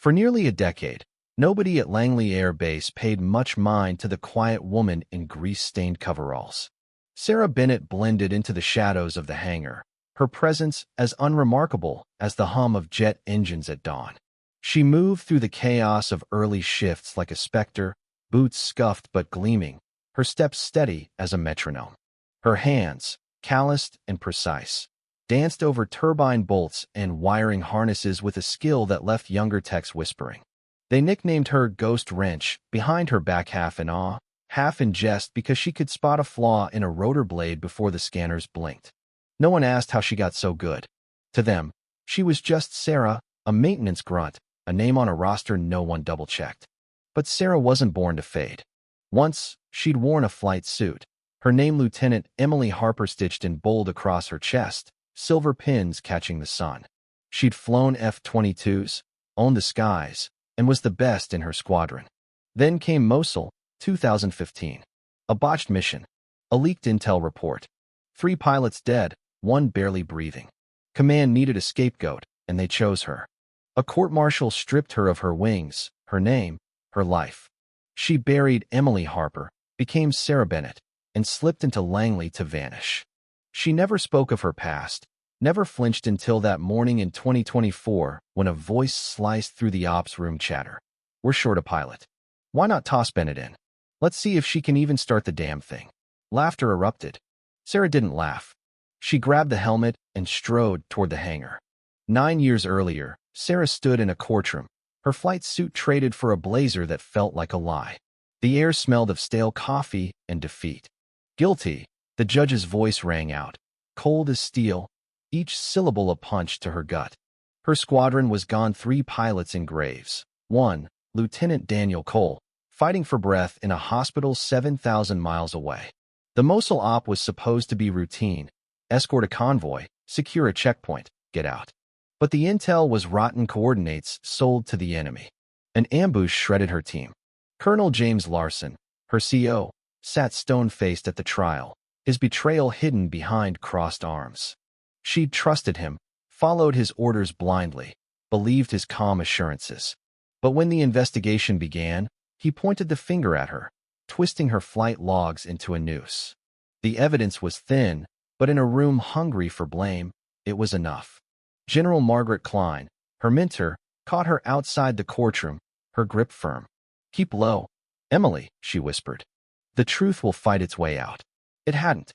For nearly a decade, nobody at Langley Air Base paid much mind to the quiet woman in grease-stained coveralls. Sarah Bennett blended into the shadows of the hangar, her presence as unremarkable as the hum of jet engines at dawn. She moved through the chaos of early shifts like a specter, boots scuffed but gleaming, her steps steady as a metronome. Her hands, calloused and precise, danced over turbine bolts and wiring harnesses with a skill that left younger techs whispering. They nicknamed her Ghost Wrench, behind her back half in awe, half in jest because she could spot a flaw in a rotor blade before the scanners blinked. No one asked how she got so good. To them, she was just Sarah, a maintenance grunt, a name on a roster no one double-checked. But Sarah wasn't born to fade. Once, she'd worn a flight suit, her name Lieutenant Emily Harper stitched in bold across her chest, silver pins catching the sun. She'd flown F-22s, owned the skies, and was the best in her squadron. Then came Mosul, 2015. A botched mission. A leaked intel report. 3 pilots dead, 1 barely breathing. Command needed a scapegoat, and they chose her. A court-martial stripped her of her wings, her name, her life. She buried Emily Harper, became Sarah Bennett, and slipped into Langley to vanish. She never spoke of her past, never flinched until that morning in 2024 when a voice sliced through the ops room chatter. We're short a pilot. Why not toss Bennett in? Let's see if she can even start the damn thing. Laughter erupted. Sarah didn't laugh. She grabbed the helmet and strode toward the hangar. 9 years earlier, Sarah stood in a courtroom, her flight suit traded for a blazer that felt like a lie. The air smelled of stale coffee and defeat. Guilty, the judge's voice rang out, cold as steel, each syllable a punch to her gut. Her squadron was gone, 3 pilots in graves. 1, Lieutenant Daniel Cole, fighting for breath in a hospital 7,000 miles away. The Mosul op was supposed to be routine: escort a convoy, secure a checkpoint, get out. But the intel was rotten coordinates sold to the enemy. An ambush shredded her team. Colonel James Larson, her CO, sat stone-faced at the trial, his betrayal hidden behind crossed arms. She'd trusted him, followed his orders blindly, believed his calm assurances. But when the investigation began, he pointed the finger at her, twisting her flight logs into a noose. The evidence was thin, but in a room hungry for blame, it was enough. General Margaret Klein, her mentor, caught her outside the courtroom, her grip firm. Keep low, Emily, she whispered. The truth will fight its way out. It hadn't.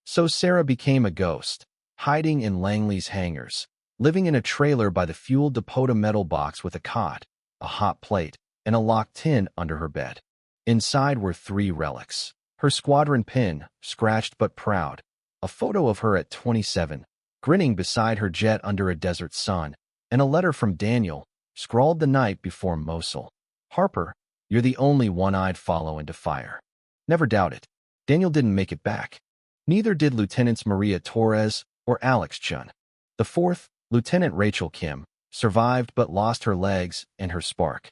So Sarah became a ghost, hiding in Langley's hangars, living in a trailer by the fuel depot, a metal box with a cot, a hot plate, and a locked tin under her bed. Inside were 3 relics. Her squadron pin, scratched but proud, a photo of her at 27, grinning beside her jet under a desert sun, and a letter from Daniel, scrawled the night before Mosul. Harper, you're the only one I'd follow into fire. Never doubt it. Daniel didn't make it back. Neither did Lieutenants Maria Torres or Alex Chun. The 4th, Lieutenant Rachel Kim, survived but lost her legs and her spark.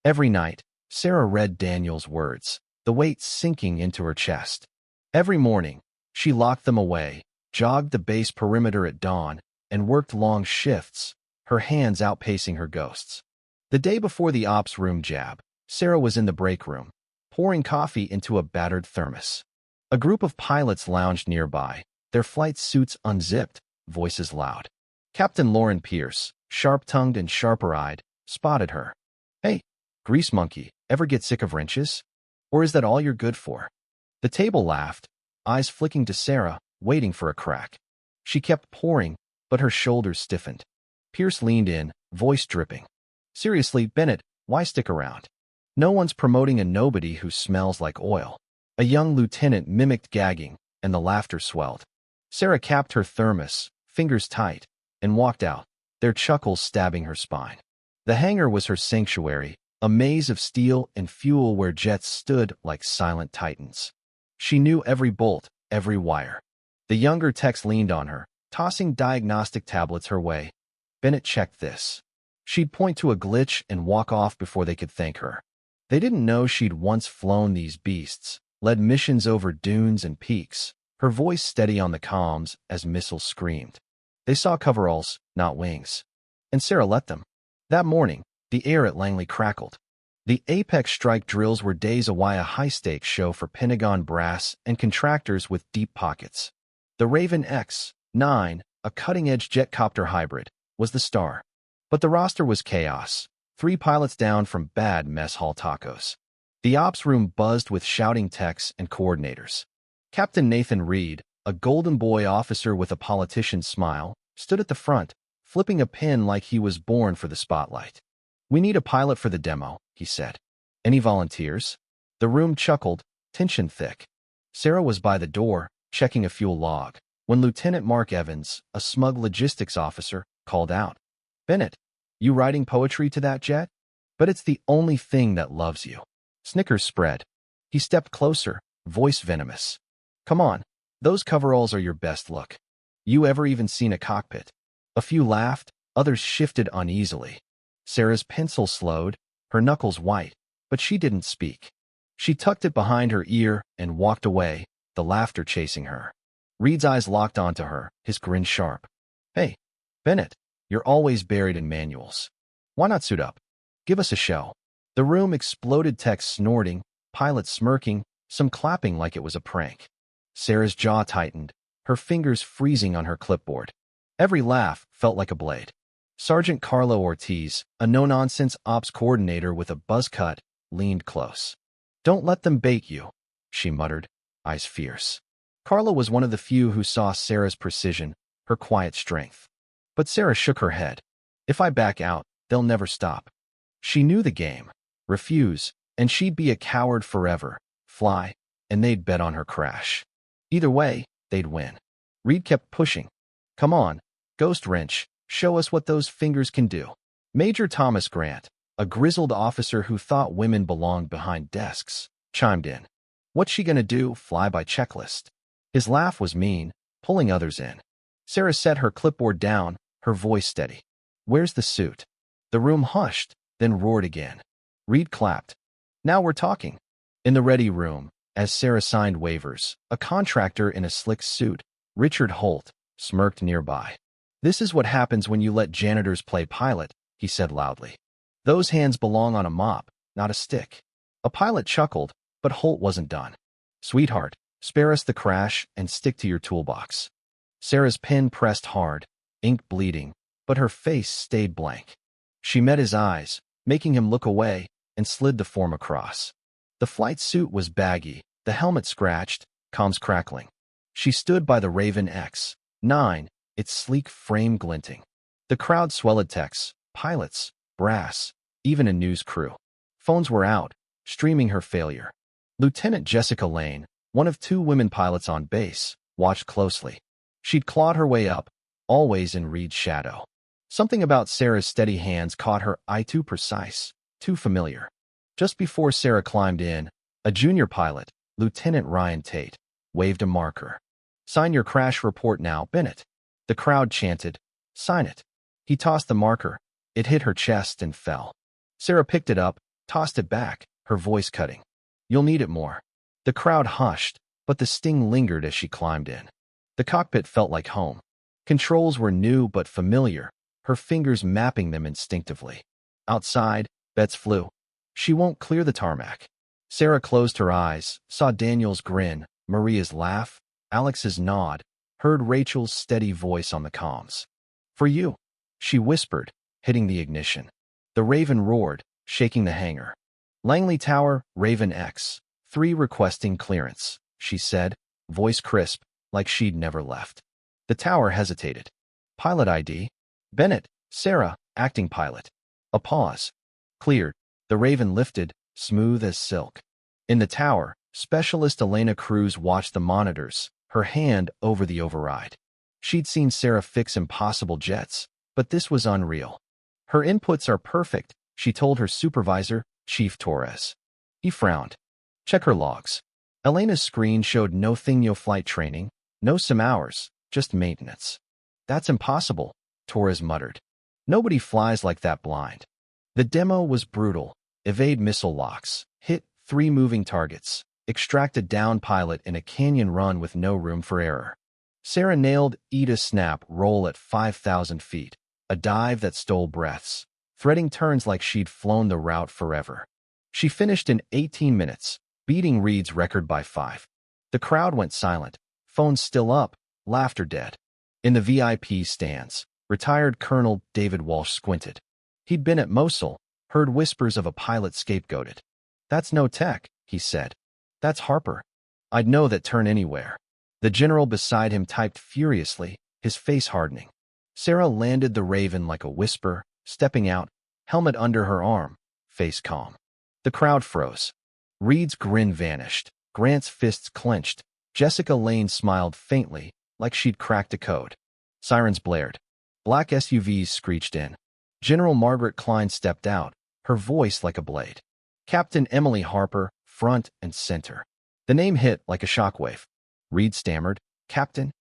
Every night, Sarah read Daniel's words, the weight sinking into her chest. Every morning, she locked them away, jogged the base perimeter at dawn, and worked long shifts, her hands outpacing her ghosts. The day before the ops room jab, Sarah was in the break room, pouring coffee into a battered thermos. A group of pilots lounged nearby, their flight suits unzipped, voices loud. Captain Lauren Pierce, sharp-tongued and sharper-eyed, spotted her. Hey, grease monkey, ever get sick of wrenches? Or is that all you're good for? The table laughed, eyes flicking to Sarah, waiting for a crack. She kept pouring, but her shoulders stiffened. Pierce leaned in, voice dripping. Seriously, Bennett, why stick around? No one's promoting a nobody who smells like oil. A young lieutenant mimicked gagging, and the laughter swelled. Sarah capped her thermos, fingers tight, and walked out, their chuckles stabbing her spine. The hangar was her sanctuary, a maze of steel and fuel where jets stood like silent titans. She knew every bolt, every wire. The younger techs leaned on her, tossing diagnostic tablets her way. Bennett checked this. She'd point to a glitch and walk off before they could thank her. They didn't know she'd once flown these beasts, led missions over dunes and peaks, her voice steady on the comms as missiles screamed. They saw coveralls, not wings. And Sarah let them. That morning, The air at Langley crackled. The Apex Strike drills were days away, a high-stakes show for Pentagon brass and contractors with deep pockets. The Raven X-9, a cutting-edge jetcopter hybrid, was the star. But the roster was chaos. 3 pilots down from bad mess hall tacos. The ops room buzzed with shouting techs and coordinators. Captain Nathan Reed, a golden boy officer with a politician's smile, stood at the front, flipping a pin like he was born for the spotlight. "We need a pilot for the demo," he said. "Any volunteers?" The room chuckled, tension thick. Sarah was by the door, checking a fuel log, when Lieutenant Mark Evans, a smug logistics officer, called out, "Bennett, you writing poetry to that jet? But it's the only thing that loves you." Snickers spread. He stepped closer, voice venomous. "Come on, those coveralls are your best look. You ever even seen a cockpit?" A few laughed, others shifted uneasily. Sarah's pencil slowed, her knuckles white, but she didn't speak. She tucked it behind her ear and walked away, the laughter chasing her. Reed's eyes locked onto her, his grin sharp. "Hey, Bennett, you're always buried in manuals. Why not suit up? Give us a show." The room exploded, techs snorting, pilots smirking, some clapping like it was a prank. Sarah's jaw tightened, her fingers freezing on her clipboard. Every laugh felt like a blade. Sergeant Carlo Ortiz, a no-nonsense ops coordinator with a buzz cut, leaned close. "Don't let them bait you," she muttered, eyes fierce. Carlo was one of the few who saw Sarah's precision, her quiet strength. But Sarah shook her head. "If I back out, they'll never stop." She knew the game. Refuse, and she'd be a coward forever. Fly, and they'd bet on her crash. Either way, they'd win. Reed kept pushing. "Come on, Ghost Wrench, show us what those fingers can do." Major Thomas Grant, a grizzled officer who thought women belonged behind desks, chimed in. "What's she gonna do, fly by checklist?" His laugh was mean, pulling others in. Sarah set her clipboard down, her voice steady. "Where's the suit?" The room hushed, then roared again. Reed clapped. "Now we're talking." In the ready room, as Sarah signed waivers, a contractor in a slick suit, Richard Holt, smirked nearby. "This is what happens when you let janitors play pilot," he said loudly. "Those hands belong on a mop, not a stick." A pilot chuckled, but Holt wasn't done. "Sweetheart, spare us the crash and stick to your toolbox." Sarah's pen pressed hard, ink bleeding, but her face stayed blank. She met his eyes, making him look away, and slid the form across. The flight suit was baggy, the helmet scratched, comms crackling. She stood by the Raven X-9, its sleek frame glinting. The crowd swelled, techs, pilots, brass, even a news crew. Phones were out, streaming her failure. Lieutenant Jessica Lane, one of 2 women pilots on base, watched closely. She'd clawed her way up, always in Reed's shadow. Something about Sarah's steady hands caught her eye, too precise, too familiar. Just before Sarah climbed in, a junior pilot, Lieutenant Ryan Tate, waved a marker. "Sign your crash report now, Bennett." The crowd chanted, "Sign it." He tossed the marker. It hit her chest and fell. Sarah picked it up, tossed it back, her voice cutting. "You'll need it more." The crowd hushed, but the sting lingered as she climbed in. The cockpit felt like home. Controls were new but familiar, her fingers mapping them instinctively. Outside, bets flew. She won't clear the tarmac. Sarah closed her eyes, saw Daniel's grin, Maria's laugh, Alex's nod, heard Rachel's steady voice on the comms. "For you," she whispered, hitting the ignition. The Raven roared, shaking the hangar. "Langley Tower, Raven X-3 requesting clearance," she said, voice crisp, like she'd never left. The tower hesitated. "Pilot ID?" "Bennett, Sarah, acting pilot." A pause. Cleared. The Raven lifted, smooth as silk. In the tower, Specialist Elena Cruz watched the monitors, her hand over the override. She'd seen Sarah fix impossible jets, but this was unreal. "Her inputs are perfect," she told her supervisor, Chief Torres. He frowned. "Check her logs." Elena's screen showed no flight training, no sim hours, just maintenance. "That's impossible," Torres muttered. "Nobody flies like that blind." The demo was brutal. Evade missile locks, hit 3 moving targets, extract a down pilot in a canyon run with no room for error. Sarah nailed Ida snap roll at 5,000 feet, a dive that stole breaths. threading turns like she'd flown the route forever. She finished in 18 minutes, beating Reed's record by 5. The crowd went silent, phones still up, laughter dead. In the VIP stands, retired Colonel David Walsh squinted. He'd been at Mosul, heard whispers of a pilot scapegoated. "That's no tech," he said. "That's Harper. I'd know that turn anywhere." The general beside him typed furiously, his face hardening. Sarah landed the Raven like a whisper, stepping out, helmet under her arm, face calm. The crowd froze. Reed's grin vanished. Grant's fists clenched. Jessica Lane smiled faintly, like she'd cracked a code. Sirens blared. Black SUVs screeched in. General Margaret Klein stepped out, her voice like a blade. "Captain Emily Harper, front and center." The name hit like a shockwave. Reed stammered, "Captain?"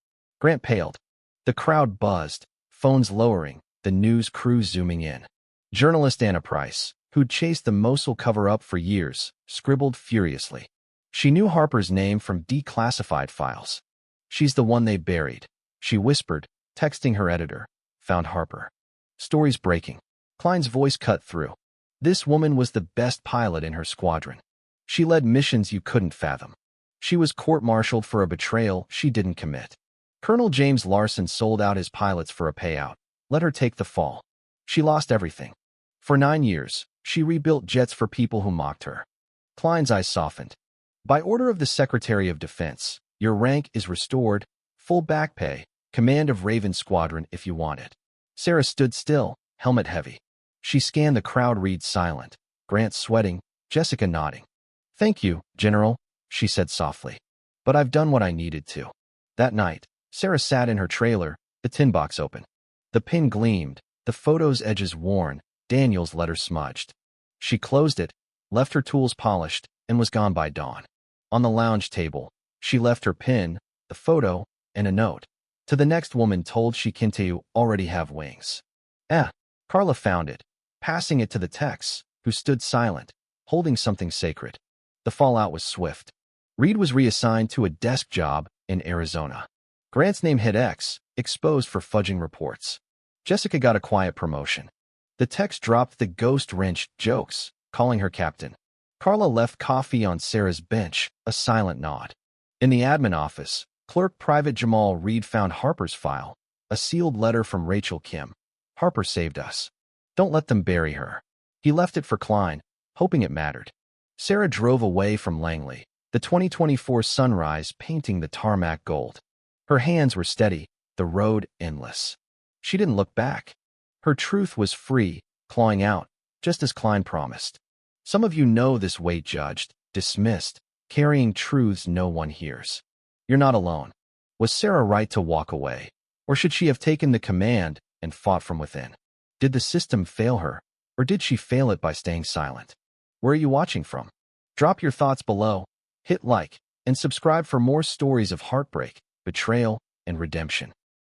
Grant paled. The crowd buzzed, phones lowering, the news crew zooming in. Journalist Anna Price, who'd chased the Mosul cover-up for years, scribbled furiously. She knew Harper's name from declassified files. "She's the one they buried," she whispered, texting her editor. "Found Harper." Stories breaking. Klein's voice cut through. This woman was the best pilot in her squadron. She led missions you couldn't fathom. She was court-martialed for a betrayal she didn't commit. Colonel James Larson sold out his pilots for a payout. Let her take the fall. She lost everything. For 9 years, she rebuilt jets for people who mocked her. Klein's eyes softened. "By order of the Secretary of Defense, your rank is restored, full back pay, command of Raven Squadron if you want it." Sarah stood still, helmet heavy. She scanned the crowd, Reed silent, Grant sweating, Jessica nodding. "Thank you, General," she said softly. "But I've done what I needed to." That night, Sarah sat in her trailer, the tin box open. The pin gleamed, the photo's edges worn, Daniel's letter smudged. She closed it, left her tools polished, and was gone by dawn. On the lounge table, she left her pin, the photo, and a note. "To the next woman told she can to already have wings." Carla found it, passing it to the Tex, who stood silent, holding something sacred. The fallout was swift. Reed was reassigned to a desk job in Arizona. Grant's name hit X, exposed for fudging reports. Jessica got a quiet promotion. The Tex dropped the ghost-wrenched jokes, calling her captain. Carla left coffee on Sarah's bench, a silent nod. In the admin office, Clerk Private Jamal Reed found Harper's file, a sealed letter from Rachel Kim. "Harper saved us. Don't let them bury her." He left it for Klein, hoping it mattered. Sarah drove away from Langley, the 2024 sunrise painting the tarmac gold. Her hands were steady, the road endless. She didn't look back. Her truth was free, clawing out, just as Klein promised. Some of you know this weight judged, dismissed, carrying truths no one hears. You're not alone. Was Sarah right to walk away? Or should she have taken the command and fought from within? Did the system fail her, or did she fail it by staying silent? Where are you watching from? Drop your thoughts below, hit like, and subscribe for more stories of heartbreak, betrayal, and redemption.